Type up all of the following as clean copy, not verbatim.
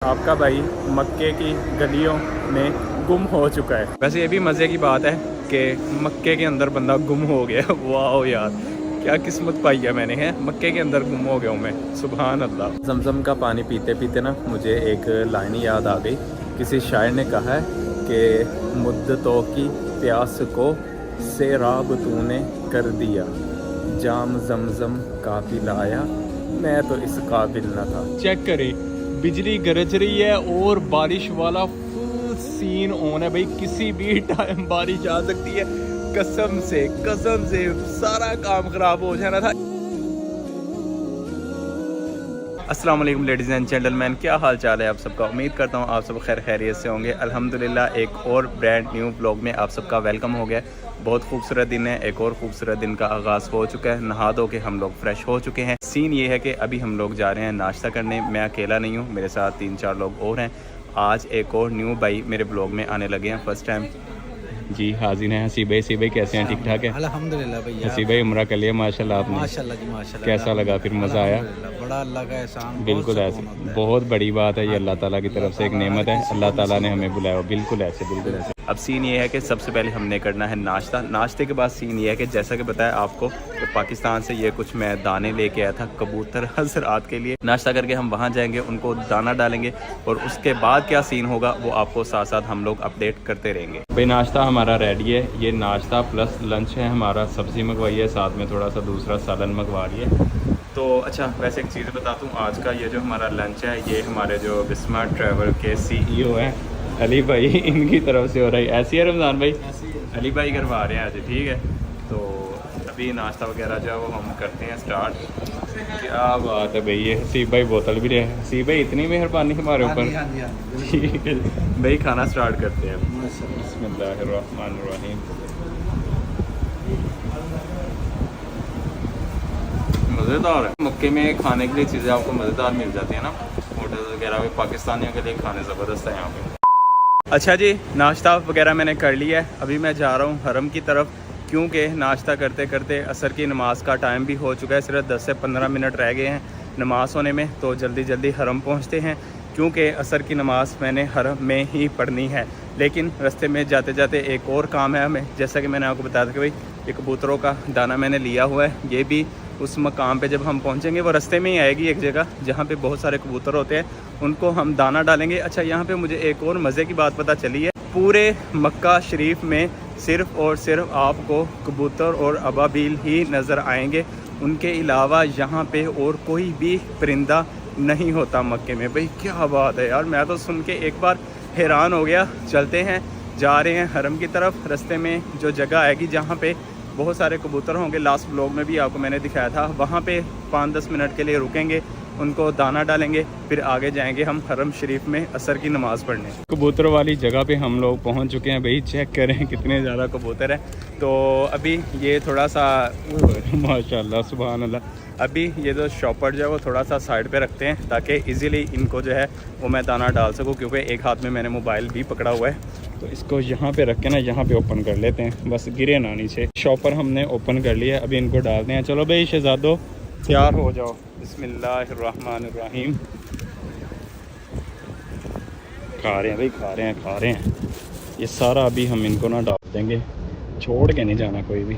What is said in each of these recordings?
आपका भाई मक्के की गलियों में गुम हो चुका है। वैसे ये भी मज़े की बात है कि मक्के के अंदर बंदा गुम हो गया। वाह यार, क्या किस्मत पाई है मैंने, है मक्के के अंदर गुम हो गया हूँ मैं। सुभान अल्लाह। जमजम का पानी पीते पीते ना मुझे एक लाइन याद आ गई। किसी शायर ने कहा है कि मुद्दतों की प्यास को सैराब तूने कर दिया, जाम जमजम का पिलाया, मैं तो इस काबिल न था। चेक करें, बिजली गरज रही है और बारिश वाला फुल सीन ऑन है भाई। किसी भी टाइम बारिश आ सकती है। कसम से सारा काम खराब हो जाना था। अस्सलाम वालेकुम लेडीज़ एंड जेंटलमैन, क्या हाल चाल है आप सबका। उम्मीद करता हूँ आप सब खैर खैरियत से होंगे। अल्हम्दुलिल्लाह एक और ब्रांड न्यू ब्लॉग में आप सबका वेलकम हो गया। बहुत खूबसूरत दिन है, एक और खूबसूरत दिन का आगाज़ हो चुका है। नहा धो के हम लोग फ्रेश हो चुके हैं। सीन ये है कि अभी हम लोग जा रहे हैं नाश्ता करने। मैं अकेला नहीं हूँ, मेरे साथ 3-4 लोग और हैं। आज एक और न्यू भाई मेरे ब्लॉग में आने लगे हैं फर्स्ट टाइम। जी हाजिर हैं हसी भाई कैसे हैं, ठीक ठाक है? अल्हम्दुलिल्लाह भैया। हसी भाई उम्रा कर लिया माशाल्लाह आपने? माशाल्लाह जी माशाल्लाह। कैसा लगा फिर, मज़ा आया? बड़ा अल्लाह का एहसान। बिल्कुल ऐसे, बहुत बड़ी बात है ये, अल्लाह ताला की तरफ से एक नेमत है। अल्लाह ताला ने हमें बुलाया। बिल्कुल ऐसे। अब सीन ये है कि सबसे पहले हमने करना है नाश्ता। नाश्ते के बाद सीन ये है कि जैसा कि बताया आपको कि पाकिस्तान से ये कुछ मैं दाने लेके आया था कबूतर हज़रात के लिए। नाश्ता करके हम वहाँ जाएंगे, उनको दाना डालेंगे और उसके बाद क्या सीन होगा वो आपको साथ साथ हम लोग अपडेट करते रहेंगे। भाई नाश्ता हमारा रेडी है। ये नाश्ता प्लस लंच है हमारा। सब्ज़ी मंगवाई है, साथ में थोड़ा सा दूसरा सालन मंगवा लिए। तो अच्छा, वैसे एक चीज़ बता दूँ, आज का ये जो हमारा लंच है ये हमारे जो बिस्मा ट्रैवल के CEO हैं अली भाई, इनकी तरफ से हो रही है। ऐसी है रमज़ान भाई, अली भाई करवा रहे हैं आज, ठीक है। तो अभी नाश्ता वगैरह जो है वो हम करते हैं स्टार्ट। क्या बात है भाई, ये हसीब भाई बोतल भी रहे। हसीब भाई इतनी मेहरबानी हमारे ऊपर, ठीक है भाई। खाना स्टार्ट करते हैं। बिस्मिल्लाहिर्रहमानिर्रहीम। मज़ेदार है। मक्के में खाने के लिए चीज़ें आपको मज़ेदार मिल जाती है ना, होटल वगैरह में। पाकिस्तानियों के लिए खाने ज़बरदस्त है यहाँ पे। अच्छा जी, नाश्ता वगैरह मैंने कर लिया है। अभी मैं जा रहा हूँ हरम की तरफ, क्योंकि नाश्ता करते करते असर की नमाज़ का टाइम भी हो चुका है। सिर्फ 10 से 15 मिनट रह गए हैं नमाज़ होने में, तो जल्दी जल्दी हरम पहुँचते हैं क्योंकि असर की नमाज़ मैंने हरम में ही पढ़नी है। लेकिन रास्ते में जाते जाते एक और काम है हमें। जैसा कि मैंने आपको बताया था कि भाई ये कबूतरों का दाना मैंने लिया हुआ है। ये भी उस मकाम पे जब हम पहुंचेंगे वो रास्ते में ही आएगी एक जगह जहाँ पे बहुत सारे कबूतर होते हैं, उनको हम दाना डालेंगे। अच्छा, यहाँ पे मुझे एक और मज़े की बात पता चली है। पूरे मक्का शरीफ में सिर्फ़ और सिर्फ आपको कबूतर और अबाबील ही नज़र आएंगे। उनके अलावा यहाँ पे और कोई भी परिंदा नहीं होता मक्के में। भाई क्या बात है यार, मैं तो सुन के एक बार हैरान हो गया। चलते हैं, जा रहे हैं हरम की तरफ। रास्ते में जो जगह आएगी जहाँ पे बहुत सारे कबूतर होंगे, लास्ट ब्लॉग में भी आपको मैंने दिखाया था, वहाँ पे 5-10 मिनट के लिए रुकेंगे, उनको दाना डालेंगे, फिर आगे जाएंगे हम हरम शरीफ में असर की नमाज़ पढ़ने। कबूतर वाली जगह पे हम लोग पहुँच चुके हैं भाई। चेक करें कितने ज़्यादा कबूतर हैं। तो अभी ये थोड़ा सा माशाल्लाह सुभान अल्लाह, अभी ये जो शॉपर जो है वो थोड़ा सा साइड पे रखते हैं ताकि इजीली इनको जो है वो मैं दाना डाल सकूं, क्योंकि एक हाथ में मैंने मोबाइल भी पकड़ा हुआ है। तो इसको यहाँ पे रख के ना यहाँ पे ओपन कर लेते हैं, बस गिरे ना नीचे। शॉपर हमने ओपन कर लिया, अभी इनको डालते हैं। चलो भाई शहजादो तैयार हो जाओ। बिस्मिल्लाहिर्रहमानिर्रहीम। खा रहे हैं ये सारा। अभी हम इनको ना डाल देंगे, छोड़ के नहीं जाना कोई भी।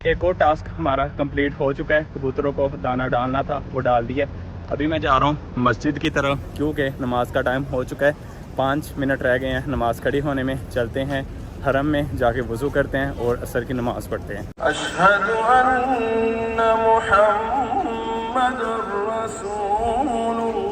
एक और टास्क हमारा कंप्लीट हो चुका है। कबूतरों को दाना डालना था, वो डाल दिया। अभी मैं जा रहा हूँ मस्जिद की तरफ क्योंकि नमाज का टाइम हो चुका है। 5 मिनट रह गए हैं नमाज खड़ी होने में। चलते हैं हरम में, जाके वज़ू करते हैं और असर की नमाज़ पढ़ते हैं। अशहदु अन्ना मुहम्मदुर रसूलुल्लाह।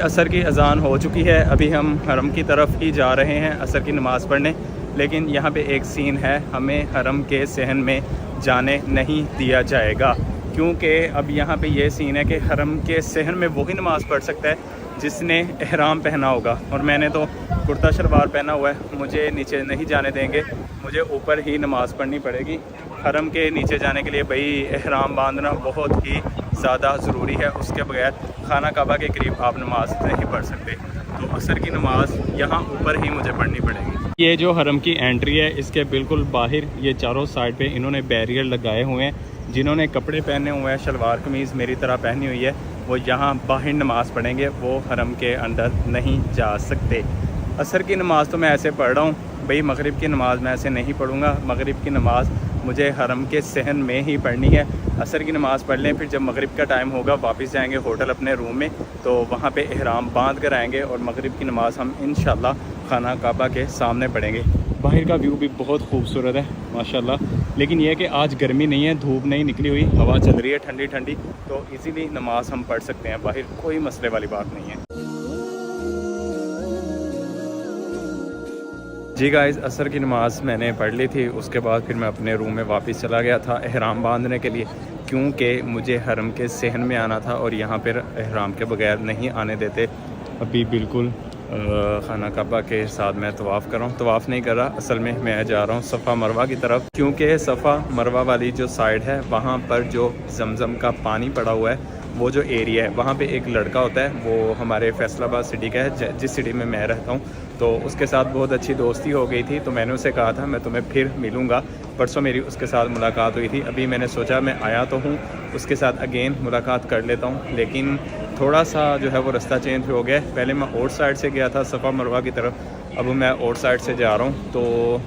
असर की अज़ान हो चुकी है। अभी हम हरम की तरफ ही जा रहे हैं असर की नमाज़ पढ़ने। लेकिन यहाँ पे एक सीन है, हमें हरम के सहन में जाने नहीं दिया जाएगा, क्योंकि अब यहाँ पे ये सीन है कि हरम के सहन में वही नमाज़ पढ़ सकता है जिसने एहराम पहना होगा, और मैंने तो कुर्ता शलवार पहना हुआ है, मुझे नीचे नहीं जाने देंगे, मुझे ऊपर ही नमाज़ पढ़नी पड़ेगी। हरम के नीचे जाने के लिए भाई एहराम बांधना बहुत ही ज़्यादा ज़रूरी है, उसके बगैर खाना काबा के करीब आप नमाज नहीं पढ़ सकते। तो असर की नमाज़ यहाँ ऊपर ही मुझे पढ़नी पड़ेगी। ये जो हरम की एंट्री है, इसके बिल्कुल बाहर ये चारों साइड पे इन्होंने बैरियर लगाए हुए हैं। जिन्होंने कपड़े पहने हुए हैं, शलवार कमीज़ मेरी तरह पहनी हुई है, वो यहाँ बाहर नमाज़ पढ़ेंगे, वो हरम के अंदर नहीं जा सकते। असर की नमाज़ तो मैं ऐसे पढ़ रहा हूँ भाई, मगरिब की नमाज़ मैं ऐसे नहीं पढ़ूँगा। मगरिब की नमाज़ मुझे हरम के सहन में ही पढ़नी है। असर की नमाज़ पढ़ लें, फिर जब मगरिब का टाइम होगा वापस जाएंगे होटल अपने रूम में, तो वहाँ पे एहराम बांध कर आएंगे और मगरिब की नमाज़ हम इंशाल्लाह खाना काबा के सामने पढ़ेंगे। बाहर का व्यू भी बहुत खूबसूरत है माशाल्लाह, लेकिन यह है कि आज गर्मी नहीं है, धूप नहीं निकली हुई, हवा चल रही है ठंडी ठंडी, तो इसीलिए नमाज़ हम पढ़ सकते हैं बाहर, कोई मसले वाली बात नहीं है। जी गाइस, असर की नमाज़ मैंने पढ़ ली थी, उसके बाद फिर मैं अपने रूम में वापस चला गया था एहराम बांधने के लिए, क्योंकि मुझे हरम के सहन में आना था और यहाँ पर एहराम के बगैर नहीं आने देते। अभी बिल्कुल खाना काबा के साथ मैं तवाफ़ कर रहा हूँ, तवाफ़ नहीं कर रहा, असल में मैं जा रहा हूँ सफ़ा मरवा की तरफ, क्योंकि सफ़ा मरवा वाली जो साइड है वहाँ पर जो जमज़म का पानी पड़ा हुआ है, वो जो एरिया है वहाँ पे एक लड़का होता है, वो हमारे फैसलाबाद सिटी का है, जिस सिटी में मैं रहता हूँ, तो उसके साथ बहुत अच्छी दोस्ती हो गई थी। तो मैंने उसे कहा था मैं तुम्हें फिर मिलूँगा, परसों मेरी उसके साथ मुलाकात हुई थी। अभी मैंने सोचा मैं आया तो हूँ, उसके साथ अगेन मुलाकात कर लेता हूँ, लेकिन थोड़ा सा जो है वो रास्ता चेंज हो गया। पहले मैं आउट साइड से गया था सफ़ा मरवा की तरफ, अब मैं आउट साइड से जा रहा हूँ, तो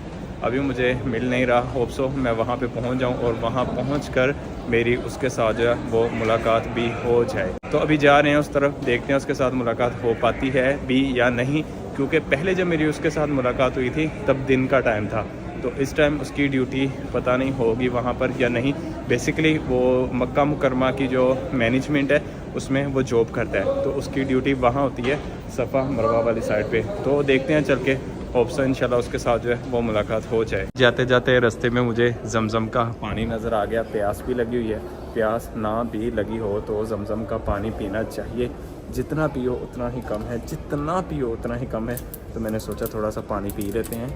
अभी मुझे मिल नहीं रहा। होप सो मैं वहाँ पे पहुँच जाऊँ और वहाँ पहुँचकर मेरी उसके साथ जो है वो मुलाकात भी हो जाए। तो अभी जा रहे हैं उस तरफ, देखते हैं उसके साथ मुलाकात हो पाती है भी या नहीं, क्योंकि पहले जब मेरी उसके साथ मुलाकात हुई थी तब दिन का टाइम था, तो इस टाइम उसकी ड्यूटी पता नहीं होगी वहाँ पर या नहीं। बेसिकली वो मक्का मुकरमा की जो मैनेजमेंट है उसमें वो जॉब करता है, तो उसकी ड्यूटी वहाँ होती है सफ़ा मरवा वाली साइड पे। तो देखते हैं चल के, होप सो इंशाल्लाह उसके साथ जो है वो मुलाकात हो जाए। जाते जाते रास्ते में मुझे जमज़म का पानी नज़र आ गया, प्यास भी लगी हुई है। प्यास ना भी लगी हो तो जमज़म का पानी पीना चाहिए, जितना पियो उतना ही कम है, जितना पियो उतना ही कम है। तो मैंने सोचा थोड़ा सा पानी पी लेते हैं।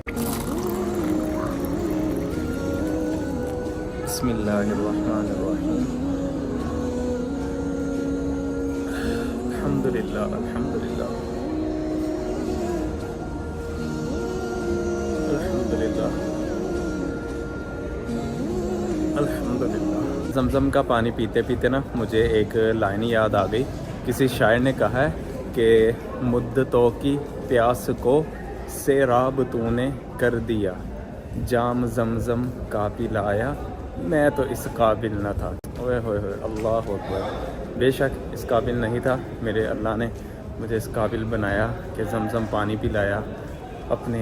बिस्मिल्लाहिर्रहमानिर्रहीम, अल्हम्दुलिल्लाह अल्हम्दुलिल्लाह अल्हम्दुलिल्लाह अल्हम्दुलिल्लाह। जमज़म का पानी पीते पीते ना मुझे एक लाइन याद आ गई। किसी शायर ने कहा है कि मुद्दतों की प्यास को सैराब तूने कर दिया, जाम जमज़म का पिलाया, मैं तो इस काबिल न था। ओए होए होए, अल्लाह अकबर। बेशक इस काबिल नहीं था, मेरे अल्लाह ने मुझे इस काबिल बनाया कि जमज़म पानी पिलाया, अपने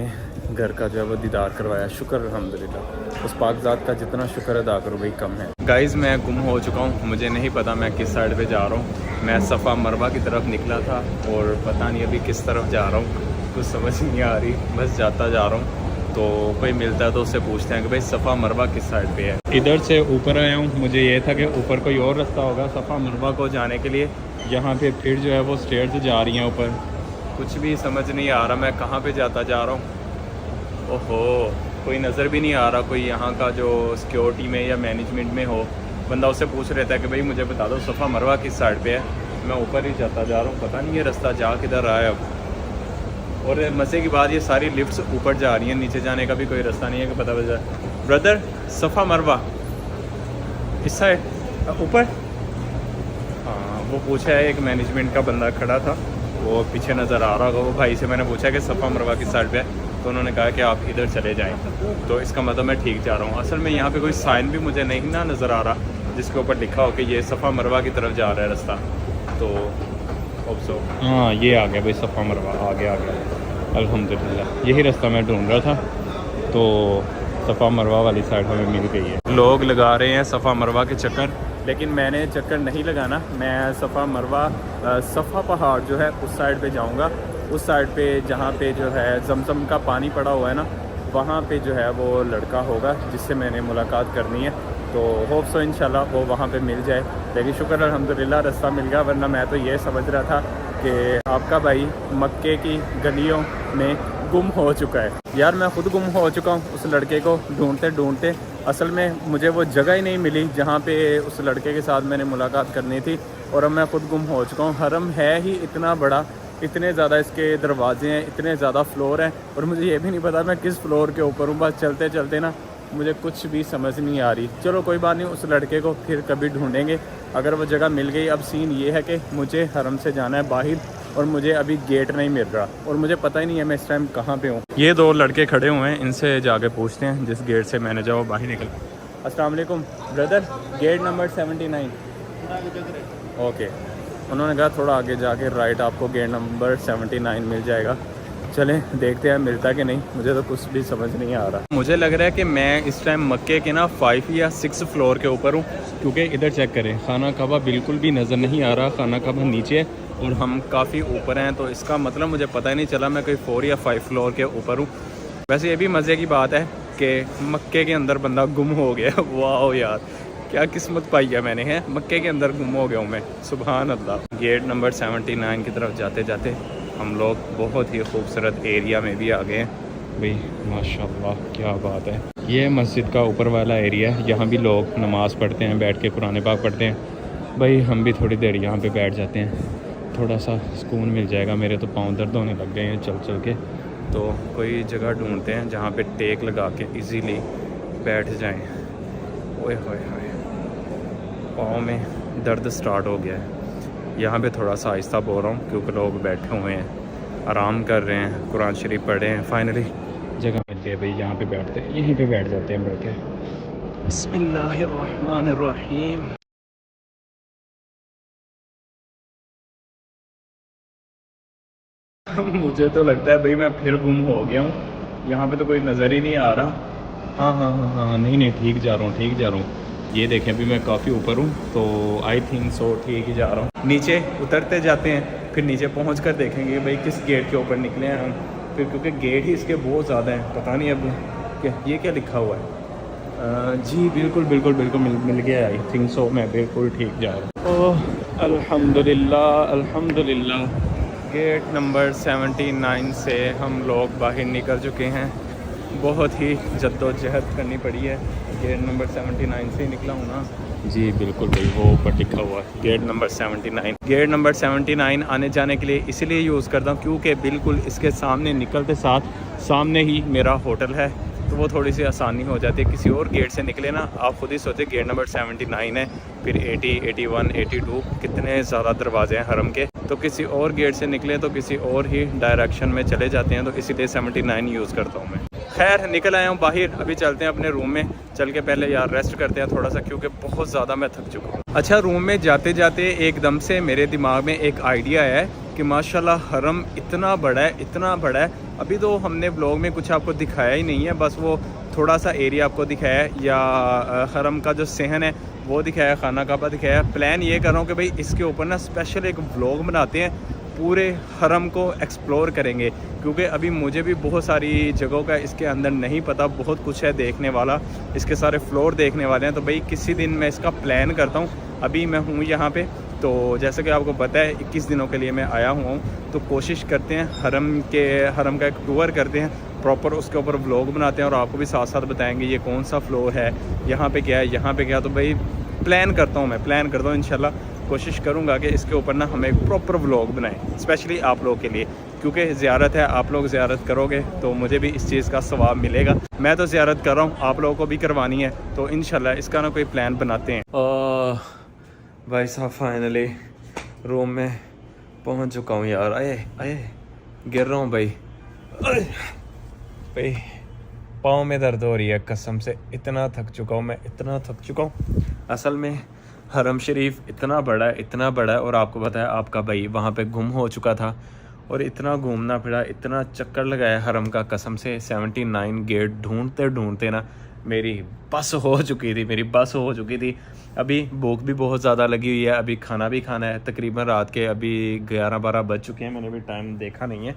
घर का जो है वो दीदार करवाया। शुक्र अल्हम्दुलिल्लाह, उस पाकज़ात का जितना शुक्र अदा करो भाई कम है। गाइज़ मैं गुम हो चुका हूँ, मुझे नहीं पता मैं किस साइड पे जा रहा हूँ। मैं सफ़ा मरवा की तरफ निकला था और पता नहीं अभी किस तरफ जा रहा हूँ, कुछ समझ नहीं आ रही, बस जाता जा रहा हूँ। तो कोई मिलता है तो उससे पूछते हैं कि भाई सफ़ा मरवा किस साइड पे है। इधर से ऊपर आया हूँ, मुझे ये था कि ऊपर कोई और रास्ता होगा सफ़ा मरवा को जाने के लिए। यहाँ पे फिर जो है वो स्टेयर्स जा रही हैं ऊपर, कुछ भी समझ नहीं आ रहा मैं कहाँ पे जाता जा रहा हूँ। ओहो, कोई नज़र भी नहीं आ रहा, कोई यहाँ का जो सिक्योरिटी में या मैनेजमेंट में हो, बंदा उससे पूछ रहता है कि भाई मुझे बता दो सफ़ा मरवा किस साइड पे है। मैं ऊपर ही जाता जा रहा हूँ, पता नहीं ये रास्ता जा किधर रहा है अब। और मज़े की बात ये सारी लिफ्ट्स ऊपर जा रही हैं, नीचे जाने का भी कोई रास्ता नहीं है कि पता चल जाए। ब्रदर सफ़ा मरवा इस साइड ऊपर, हाँ वो पूछा है, एक मैनेजमेंट का बंदा खड़ा था, वो पीछे नज़र आ रहा होगा, वो भाई से मैंने पूछा कि सफ़ा मरवा किस साइड पे है, तो उन्होंने कहा कि आप इधर चले जाएं। तो इसका मतलब मैं ठीक जा रहा हूँ। असल में यहाँ पे कोई साइन भी मुझे नहीं ना नज़र आ रहा जिसके ऊपर लिखा हो कि ये सफ़ा मरवा की तरफ जा रहा है रास्ता। तो हाँ ये आ गया भाई सफ़ा मरवा, आ गया अल्हम्दुलिल्लाह, यही रास्ता मैं ढूंढ रहा था। तो सफ़ा मरवा वाली साइड हमें मिल गई है। लोग लगा रहे हैं सफ़ा मरवा के चक्कर, लेकिन मैंने चक्कर नहीं लगाना। मैं सफ़ा मरवा सफ़ा पहाड़ जो है उस साइड पे जाऊंगा, उस साइड पे जहाँ पे जो है जमज़म का पानी पड़ा हुआ है ना, वहाँ पे जो है वो लड़का होगा जिससे मैंने मुलाकात करनी है। तो होप सो इंशाल्लाह वो वहाँ पे मिल जाए। लेकिन शुक्र अल्हम्दुलिल्लाह रास्ता मिल गया, वरना मैं तो ये समझ रहा था कि आपका भाई मक्के की गलियों में गुम हो चुका है। यार मैं ख़ुद गुम हो चुका हूँ उस लड़के को ढूंढते ढूंढते। असल में मुझे वो जगह ही नहीं मिली जहाँ पे उस लड़के के साथ मैंने मुलाकात करनी थी, और अब मैं ख़ुद गुम हो चुका हूँ। हरम है ही इतना बड़ा, इतने ज़्यादा इसके दरवाजे हैं, इतने ज़्यादा फ्लोर हैं, और मुझे ये भी नहीं पता मैं किस फ्लोर के ऊपर हूँ। बस चलते चलते ना मुझे कुछ भी समझ नहीं आ रही। चलो कोई बात नहीं, उस लड़के को फिर कभी ढूंढेंगे अगर वो जगह मिल गई। अब सीन ये है कि मुझे हरम से जाना है बाहर, और मुझे अभी गेट नहीं मिल रहा, और मुझे पता ही नहीं है मैं इस टाइम कहाँ पे हूँ। ये दो लड़के खड़े हुए हैं, इनसे जाके पूछते हैं जिस गेट से मैंने जाओ बाहर निकल। अस्सलाम वालेकुम ब्रदर, गेट नंबर 79। ओके, उन्होंने कहा थोड़ा आगे जाके राइट आपको गेट नंबर 79 मिल जाएगा। चलें देखते हैं मिलता कि नहीं, मुझे तो कुछ भी समझ नहीं आ रहा। मुझे लग रहा है कि मैं इस टाइम मक्के के ना 5 या 6 फ्लोर के ऊपर हूँ, क्योंकि इधर चेक करें खाना काबा बिल्कुल भी नज़र नहीं आ रहा। खाना काबा नीचे है और हम काफ़ी ऊपर हैं, तो इसका मतलब मुझे पता ही नहीं चला मैं कोई 4 या 5 फ्लोर के ऊपर हूँ। वैसे ये भी मज़े की बात है कि मक्के के अंदर बंदा गुम हो गया। वाह यार, क्या किस्मत पाई है मैंने, है मक्के के अंदर गुम हो गया हूँ मैं, सुभान अल्लाह। गेट नंबर 79 की तरफ जाते जाते हम लोग बहुत ही खूबसूरत एरिया में भी आ गए हैं भाई, माशाल्लाह क्या बात है। ये मस्जिद का ऊपर वाला एरिया है, यहाँ भी लोग नमाज़ पढ़ते हैं, बैठ के कुरान पाक पढ़ते हैं। भाई हम भी थोड़ी देर यहाँ पे बैठ जाते हैं, थोड़ा सा सुकून मिल जाएगा। मेरे तो पाँव दर्द होने लग गए हैं चल चल के। तो कोई जगह ढूंढते हैं जहाँ पे टेक लगा के इजीली बैठ जाएं। ओए होए होए, पाँव में दर्द स्टार्ट हो गया है। यहाँ पे थोड़ा सा आहिस्ता बोल रहा हूँ क्योंकि लोग बैठे हुए हैं, आराम कर रहे हैं, कुरान शरीफ पढ़े हैं। फाइनली जगह मिल गई भाई, यहाँ पे बैठते हैं, यहीं पे बैठ जाते हैं बैठ के। बिस्मिल्लाहिर्रहमानिर्रहीम। मुझे तो लगता है भाई मैं फिर गुम हो गया हूँ, यहाँ पे तो कोई नज़र ही नहीं आ रहा। हाँ हाँ हाँ हाँ, नहीं ठीक जा रहा हूँ, ठीक जा रहा हूँ। ये देखें अभी मैं काफ़ी ऊपर हूँ, तो आई थिंक सो ठीक ही जा रहा हूँ। नीचे उतरते जाते हैं, फिर नीचे पहुँच कर देखेंगे भाई किस गेट के ऊपर निकले हैं हम फिर, क्योंकि गेट ही इसके बहुत ज़्यादा हैं। पता नहीं अब क्या ये क्या लिखा हुआ है। जी बिल्कुल बिल्कुल बिल्कुल मिल गया, आई थिंक सो मैं बिल्कुल ठीक जा रहा हूँ। ओह अल्हम्दुलिल्लाह अल्हम्दुलिल्लाह। गेट नंबर 79 से हम लोग बाहर निकल चुके हैं। बहुत ही जद्दोजहद करनी पड़ी है। गेट नंबर 79 से ही निकला हूँ ना जी, बिल्कुल भाई वो ऊपर लिखा हुआ है गेट नंबर 79। गेट नंबर 79 आने जाने के लिए इसलिए यूज़ करता हूँ क्योंकि बिल्कुल इसके सामने निकलते साथ सामने ही मेरा होटल है, तो वो थोड़ी सी आसानी हो जाती है। किसी और गेट से निकले ना, आप खुद ही सोचे गेट नंबर 79 है, फिर 80, 81, 82 कितने ज़्यादा दरवाजे हैं हरम के, तो किसी और गेट से निकले तो किसी और ही डायरेक्शन में चले जाते हैं, तो इसीलिए 79 यूज़ करता हूँ मैं। खैर निकल आया हूँ बाहर, अभी चलते हैं अपने रूम में। चल के पहले यार रेस्ट करते हैं थोड़ा सा, क्योंकि बहुत ज़्यादा मैं थक चुका हूँ। अच्छा, रूम में जाते जाते एकदम से मेरे दिमाग में एक आइडिया है कि माशाल्लाह हरम इतना बड़ा है, इतना बड़ा है। अभी तो हमने व्लॉग में कुछ आपको दिखाया ही नहीं है, बस वो थोड़ा सा एरिया आपको दिखाया है, या हरम का जो सहन है वो दिखाया, खाना काबा दिखाया। प्लान ये कर रहा हूँ कि भाई इसके ऊपर ना स्पेशल एक व्लॉग बनाते हैं, पूरे हरम को एक्सप्लोर करेंगे, क्योंकि अभी मुझे भी बहुत सारी जगहों का इसके अंदर नहीं पता, बहुत कुछ है देखने वाला, इसके सारे फ्लोर देखने वाले हैं। तो भाई किसी दिन मैं इसका प्लान करता हूँ। अभी मैं हूँ यहाँ पे, तो जैसे कि आपको पता है 21 दिनों के लिए मैं आया हुआ हूँ, तो कोशिश करते हैं हरम का एक टूर करते हैं प्रॉपर, उसके ऊपर व्लॉग बनाते हैं और आपको भी साथ साथ बताएंगे ये कौन सा फ्लोर है, यहाँ पे क्या है, यहाँ पे क्या। तो भाई प्लान करता हूँ इंशाल्लाह, कोशिश करूँगा कि इसके ऊपर ना हम एक प्रॉपर व्लॉग बनाएं, स्पेशली आप लोगों के लिए, क्योंकि ज़ियारत है, आप लोग ज़ियारत करोगे तो मुझे भी इस चीज़ का सवाब मिलेगा। मैं तो ज़ियारत कर रहा हूँ, आप लोगों को भी करवानी है, तो इंशाल्लाह इसका ना कोई प्लान बनाते हैं। भाई साहब फाइनली रूम में पहुँच चुका हूँ यार। आए गिर रहा हूँ भाई पाँव में दर्द हो रही है कसम से, इतना थक चुका हूँ मैं, इतना थक चुका हूँ। असल में हरम शरीफ इतना बड़ा है, और आपको पता है आपका भाई वहाँ पे गुम हो चुका था, और इतना घूमना फिरा, इतना चक्कर लगाया हरम का, कसम से 79 गेट ढूंढते ना मेरी बस हो चुकी थी। अभी भूख भी बहुत ज़्यादा लगी हुई है, अभी खाना भी खाना है। तकरीबन रात के अभी 11-12 बज चुके हैं, मैंने भी टाइम देखा नहीं है।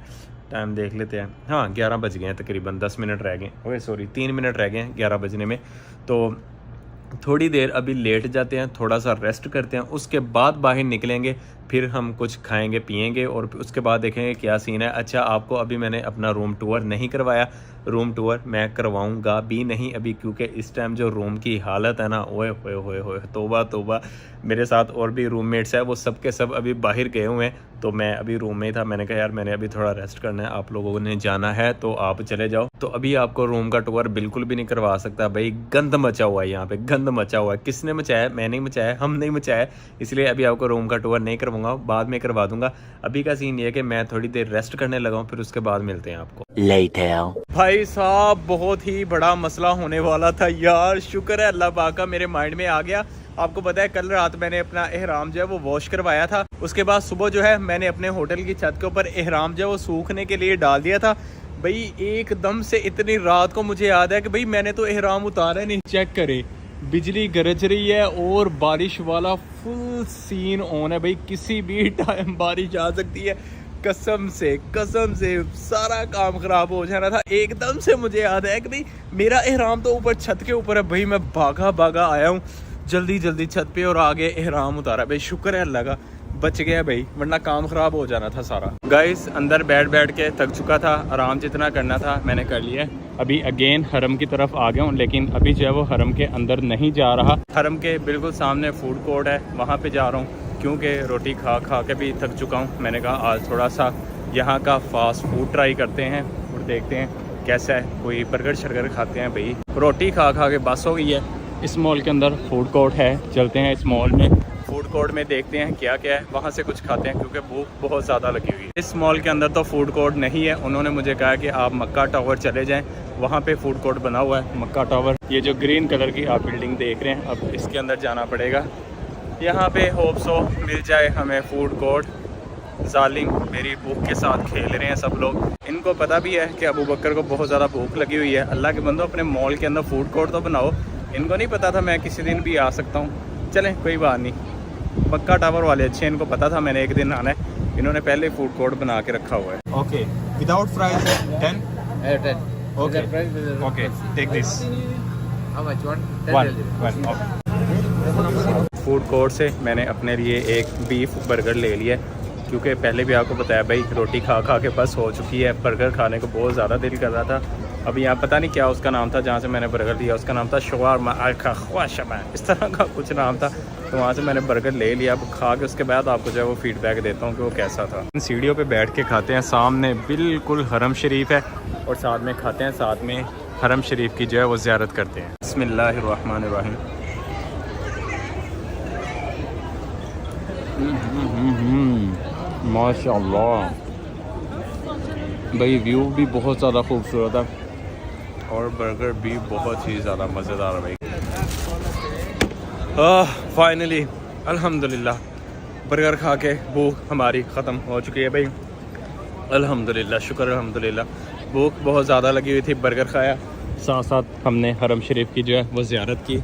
टाइम देख लेते हैं। हाँ 11 बज गए हैं तकरीबन, 10 मिनट रह गए, ओए सॉरी 3 मिनट रह गए हैं 11 बजने में। तो थोड़ी देर अभी लेट जाते हैं, थोड़ा सा रेस्ट करते हैं, उसके बाद बाहर निकलेंगे, फिर हम कुछ खाएंगे पिएंगे और उसके बाद देखेंगे क्या सीन है। अच्छा आपको अभी मैंने अपना रूम टूर नहीं करवाया, रूम टूर मैं करवाऊंगा भी नहीं अभी, क्योंकि इस टाइम जो रूम की हालत है ना, ओए होए होए होए, तौबा तौबा। मेरे साथ और भी रूममेट्स हैं, वो सब के सब अभी बाहर गए हुए हैं, तो मैं अभी रूम में ही था। मैंने कहा यार मैंने अभी थोड़ा रेस्ट करना है, आप लोगों ने जाना है तो आप चले जाओ। तो अभी आपको रूम का टूर बिल्कुल भी नहीं करवा सकता भाई, गंद मचा हुआ है यहाँ पे, गंद मचा हुआ है। किसने मचाया? मैंने मचाया, हम नहीं मचाया, इसलिए अभी आपको रूम का टूर नहीं करवाऊंगा, बाद में करवा दूंगा। अभी का सीन ये है कि मैं थोड़ी देर रेस्ट करने लगा हूँ, फिर उसके बाद मिलते हैं आपको। भाई साहब बहुत ही बड़ा मसला होने वाला था यार, शुक्र है अल्लाह पाक का मेरे माइंड में आ गया। आपको पता है कल रात मैंने अपना एहराम जो है वो वॉश करवाया था, उसके बाद सुबह जो है मैंने अपने होटल की छत के ऊपर एहराम जो है वो सूखने के लिए डाल दिया था। भाई एकदम से इतनी रात को मुझे याद है कि भाई मैंने तो एहराम उतारा नहीं, चेक करे बिजली गरज रही है और बारिश वाला फुल सीन ऑन है भाई, किसी भी टाइम बारिश आ सकती है। कसम से सारा काम खराब हो जाना था। एकदम से मुझे याद है कि भाई मेरा एहराम तो ऊपर छत के ऊपर है, भाई मैं भागा आया हूँ जल्दी छत पे और आगे एहराम उतारा। भाई शुक्र है अल्लाह का बच गया भाई, वरना काम खराब हो जाना था सारा। गाइस अंदर बैठ के थक चुका था, आराम जितना करना था मैंने कर लिया। अभी अगेन हरम की तरफ आ गया हूँ, लेकिन अभी जो है वो हरम के अंदर नहीं जा रहा। हरम के बिल्कुल सामने फूड कोर्ट है, वहाँ पे जा रहा हूँ, क्योंकि रोटी खा के भी थक चुका हूँ। मैंने कहा आज थोड़ा सा यहाँ का फास्ट फूड ट्राई करते हैं और देखते हैं कैसा है, कोई बर्गर शर्गर खाते हैं। भाई रोटी खा के बस हो गई है। इस मॉल के अंदर फूड कोर्ट है, चलते हैं इस मॉल में, फूड कोर्ट में देखते हैं क्या क्या है, वहाँ से कुछ खाते हैं क्योंकि भूख बहुत ज़्यादा लगी हुई है। इस मॉल के अंदर तो फूड कोर्ट नहीं है, उन्होंने मुझे कहा कि आप मक्का टावर चले जाएं, वहाँ पे फूड कोर्ट बना हुआ है मक्का टावर। ये जो ग्रीन कलर की आप बिल्डिंग देख रहे हैं, अब इसके अंदर जाना पड़ेगा। यहाँ पे होप सो मिल जाए हमें फूड कोर्ट। जालिम मेरी भूख के साथ खेल रहे हैं सब लोग, इनको पता भी है कि अबू बकर को बहुत ज़्यादा भूख लगी हुई है। अल्लाह के बंदो अपने मॉल के अंदर फूड कोर्ट तो बनाओ, इनको नहीं पता था मैं किसी दिन भी आ सकता हूँ। चलें कोई बात नहीं, मक्का टावर वाले अच्छे, इनको पता था मैंने एक दिन आना है, इन्होंने पहले फूड कोर्ट बना के रखा हुआ है। Okay without fries 10 okay take this food court से मैंने अपने लिए एक बीफ बर्गर ले लिया, क्योंकि पहले भी आपको बताया भाई रोटी खा के बस हो चुकी है, बर्गर खाने को बहुत ज़्यादा दिल कर रहा था। अभी यहाँ पता नहीं क्या उसका नाम था जहाँ से मैंने बर्गर लिया, उसका नाम था शवारमा ख्वाशमा, इस तरह का कुछ नाम था, तो वहाँ से मैंने बर्गर ले लिया। अब खा के उसके बाद आपको जो है वो फीडबैक देता हूँ कि वो कैसा था। इन सीढ़ियों पे बैठ के खाते हैं, सामने बिल्कुल हरम शरीफ है और साथ में खाते हैं, साथ में हरम शरीफ की जो है वो ज़ियारत करते हैं। बिस्मिल्लाहिर्रहमानिर्रहीम। माशाअल्लाह भाई व्यू भी बहुत ज़्यादा खूबसूरत है और बर्गर भी बहुत ही ज़्यादा मज़ेदार है भाई। फाइनली अल्हम्दुलिल्लाह बर्गर खा के भूख हमारी ख़त्म हो चुकी है भाई, अल्हम्दुलिल्लाह शुक्र अल्हम्दुलिल्लाह। भूख बहुत ज़्यादा लगी हुई थी, बर्गर खाया, साथ साथ हमने हरम शरीफ की जो है वो ज़ियारत की।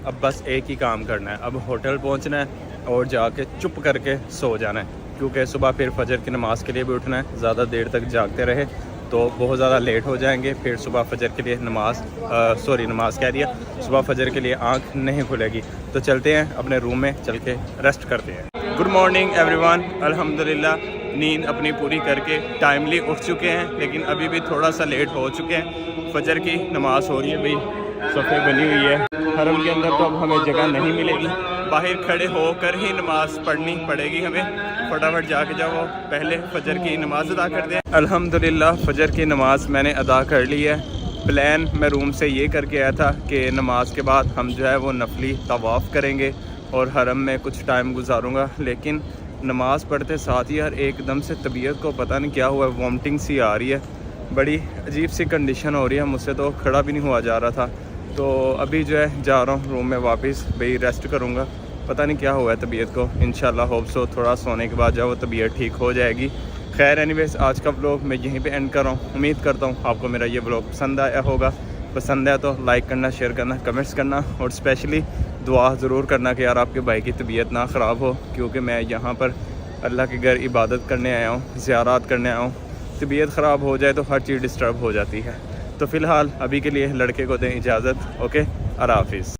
अब बस एक ही काम करना है, अब होटल पहुंचना है और जाके चुप करके सो जाना है, क्योंकि सुबह फिर फजर की नमाज़ के लिए भी उठना है। ज़्यादा देर तक जागते रहे तो बहुत ज़्यादा लेट हो जाएंगे, फिर सुबह फजर के लिए नमाज़ कह दिया, सुबह फजर के लिए आँख नहीं खुलेगी। तो चलते हैं अपने रूम में, चल के रेस्ट करते हैं। गुड मॉर्निंग एवरीवन, अल्हम्दुलिल्लाह नींद अपनी पूरी करके टाइमली उठ चुके हैं, लेकिन अभी भी थोड़ा सा लेट हो चुके हैं। फजर की नमाज़ हो रही है भाई, सफ़े बनी हुई है। हरम के अंदर तो अब हमें जगह नहीं मिलेगी, बाहर खड़े होकर ही नमाज़ पढ़नी पड़ेगी हमें। फटाफट जाके जाओ पहले फजर की नमाज़ अदा कर दें। अल्हम्दुलिल्लाह फजर की नमाज़ मैंने अदा कर ली है। प्लान मैं रूम से ये करके आया था कि नमाज के बाद हम जो है वो नफली तवाफ़ करेंगे और हरम में कुछ टाइम गुजारूंगा, लेकिन नमाज़ पढ़ते साथ ही यार एकदम से तबीयत को पता नहीं क्या हुआ, वॉमिटिंग सी आ रही है, बड़ी अजीब सी कंडीशन हो रही है, मुझसे तो खड़ा भी नहीं हुआ जा रहा था। तो अभी जो है जा रहा हूँ रूम में वापस, भाई रेस्ट करूँगा, पता नहीं क्या हुआ है तबीयत को। इंशाल्लाह होप सो थोड़ा सोने के बाद जो है वो तबीयत ठीक हो जाएगी। खैर एनीवेज आज का व्लॉग मैं यहीं पे एंड कर रहा हूँ। उम्मीद करता हूँ आपको मेरा ये व्लॉग पसंद आया होगा। पसंद आया तो लाइक करना, शेयर करना, कमेंट्स करना और स्पेशली दुआ ज़रूर करना कि यार आपके भाई की तबीयत ना ख़राब हो, क्योंकि मैं यहाँ पर अल्लाह के घर इबादत करने आया हूँ, ज़ियारत करने आया हूँ। तबीयत ख़राब हो जाए तो हर चीज़ डिस्टर्ब हो जाती है। तो फ़िलहाल अभी के लिए लड़के को दें इजाज़त। ओके, अल्लाह हाफिज़।